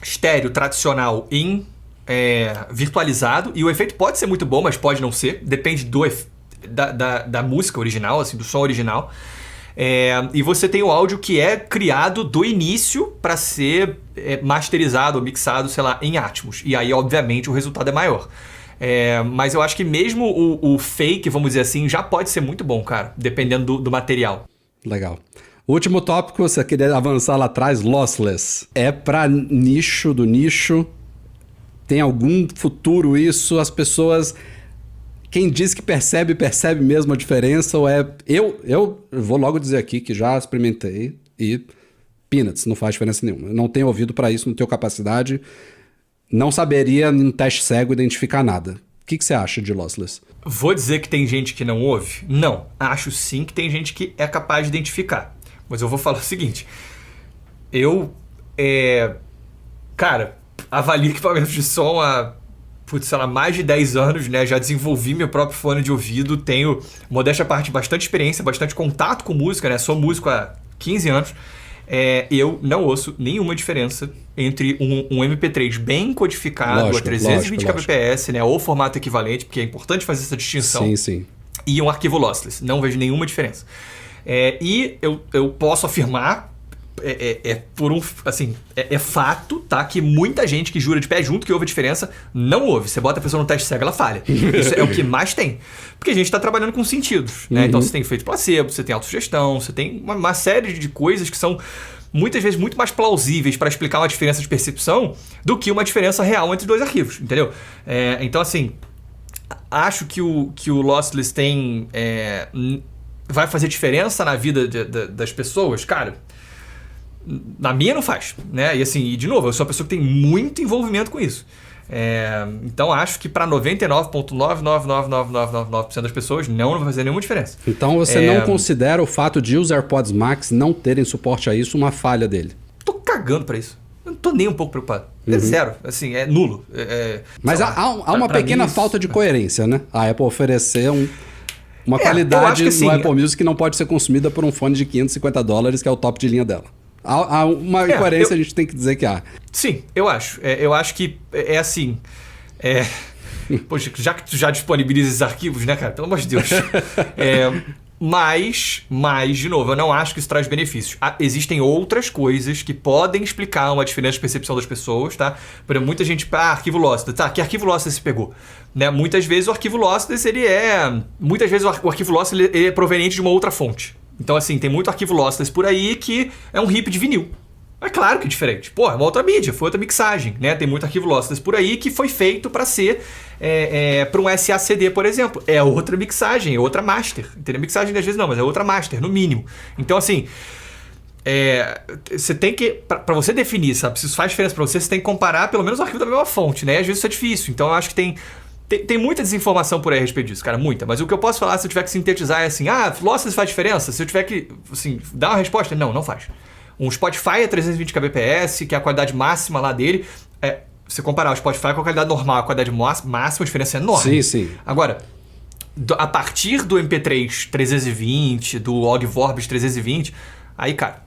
estéreo tradicional em virtualizado, e o efeito pode ser muito bom, mas pode não ser, depende da música original, assim, do som original. E você tem o áudio que é criado do início para ser masterizado ou mixado, sei lá, em Atmos. E aí, obviamente, o resultado é maior. Mas eu acho que mesmo o fake, vamos dizer assim, já pode ser muito bom, cara, dependendo do material. Legal. Último tópico, você queria avançar lá atrás, lossless. É para nicho do nicho? Tem algum futuro isso? As pessoas... Quem diz que percebe mesmo a diferença? Ou eu vou logo dizer aqui que já experimentei e peanuts, não faz diferença nenhuma. Eu não tenho ouvido para isso, não tenho capacidade. Não saberia, em teste cego, identificar nada. O que você acha de lossless? Vou dizer que tem gente que não ouve? Não. Acho sim que tem gente que é capaz de identificar. Mas eu vou falar o seguinte. Cara, avalio equipamentos de som há... sei lá, mais de 10 anos, né? Já desenvolvi meu próprio fone de ouvido, tenho, modéstia à parte, bastante experiência, bastante contato com música, né? Sou músico há 15 anos. Eu não ouço nenhuma diferença entre um MP3 bem codificado a 320 kbps, né? Ou formato equivalente, porque é importante fazer essa distinção. Sim. E um arquivo lossless. Não vejo nenhuma diferença. E eu posso afirmar... É fato, tá? Que muita gente que jura de pé junto que ouve a diferença não ouve. Você bota a pessoa no teste cego, ela falha. Isso é o que mais tem. Porque a gente tá trabalhando com sentidos, né? Então você tem efeito placebo, você tem autossugestão, você tem uma série de coisas que são muitas vezes muito mais plausíveis para explicar uma diferença de percepção do que uma diferença real entre dois arquivos, entendeu? Então, assim, acho que o lossless vai fazer diferença na vida das pessoas, cara. Na minha não faz, né? E de novo, eu sou uma pessoa que tem muito envolvimento com isso. Então acho que para 99,99999% das pessoas não vai fazer nenhuma diferença. Então você não considera o fato de os AirPods Max não terem suporte a isso uma falha dele? Tô cagando para isso. Eu não tô nem um pouco preocupado. É zero. Assim, é nulo. Mas há uma pequena falta de coerência, né? A Apple oferecer uma qualidade no Apple Music que não pode ser consumida por um fone de $550, que é o top de linha dela. Há uma incoerência, a gente tem que dizer que há. Sim, eu acho. Eu acho que é assim... Poxa, já que tu já disponibiliza esses arquivos, né, cara? Pelo amor de Deus. Mas, de novo, eu não acho que isso traz benefícios. Existem outras coisas que podem explicar uma diferença de percepção das pessoas, tá? Por exemplo, muita gente... arquivo lossless. Tá, que arquivo lossless você pegou? Né? Muitas vezes o arquivo lossless, muitas vezes o arquivo lossless ele é proveniente de uma outra fonte. Então, assim, tem muito arquivo lossless por aí que é um RIP de vinil. É claro que é diferente. Pô, é uma outra mídia, foi outra mixagem, né? Tem muito arquivo lossless por aí que foi feito para ser para um SACD, por exemplo. É outra mixagem, é outra master. Entendeu? Mixagem às vezes não, mas é outra master, no mínimo. Então, assim, você tem que... Para você definir, sabe? Se isso faz diferença para você, você tem que comparar pelo menos o arquivo da mesma fonte, né? E às vezes isso é difícil. Então, eu acho que tem muita desinformação por aí a respeito disso, cara, muita. Mas o que eu posso falar, se eu tiver que sintetizar, é assim, lossless faz diferença? Se eu tiver que, assim, dar uma resposta, não faz. Um Spotify é 320 kbps, que é a qualidade máxima lá dele. Você comparar o Spotify com a qualidade normal, a qualidade máxima, a diferença é enorme. Sim. Agora, a partir do MP3 320, do Og Vorbis 320, aí, cara,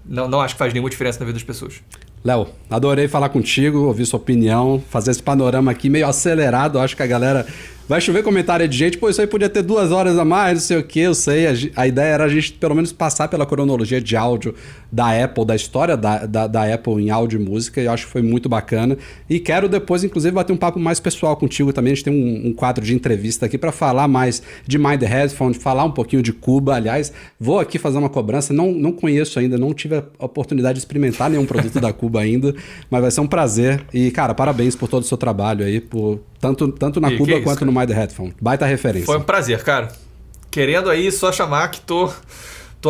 não acho que faz nenhuma diferença na vida das pessoas. Léo, adorei falar contigo, ouvir sua opinião, fazer esse panorama aqui meio acelerado. Acho que a galera Vai chover comentário de gente, pô, isso aí podia ter 2 horas a mais, não sei o que, eu sei. A ideia era a gente pelo menos passar pela cronologia de áudio da Apple, da história da Apple em áudio e música, e eu acho que foi muito bacana. E quero depois, inclusive, bater um papo mais pessoal contigo também. A gente tem um quadro de entrevista aqui para falar mais de Mind the Headphone, falar um pouquinho de Cuba. Aliás, vou aqui fazer uma cobrança, não conheço ainda, não tive a oportunidade de experimentar nenhum produto da Cuba ainda, mas vai ser um prazer. E, cara, parabéns por todo o seu trabalho aí, tanto na Cuba quanto no Mind the Headphone. Baita referência. Foi um prazer, cara. Querendo aí, só chamar que tô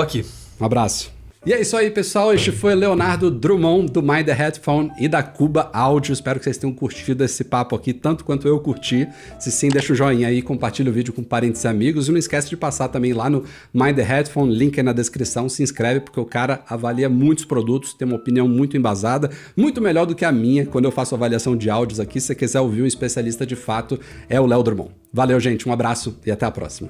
aqui. Um abraço. E é isso aí, pessoal. Este foi Leonardo Drummond, do Mind the Headphone e da Cuba Áudio. Espero que vocês tenham curtido esse papo aqui, tanto quanto eu curti. Se sim, deixa um joinha aí, compartilha o vídeo com parentes e amigos. E não esquece de passar também lá no Mind the Headphone, link aí na descrição. Se inscreve, porque o cara avalia muitos produtos, tem uma opinião muito embasada, muito melhor do que a minha, quando eu faço avaliação de áudios aqui. Se você quiser ouvir um especialista de fato, é o Léo Drummond. Valeu, gente. Um abraço e até a próxima.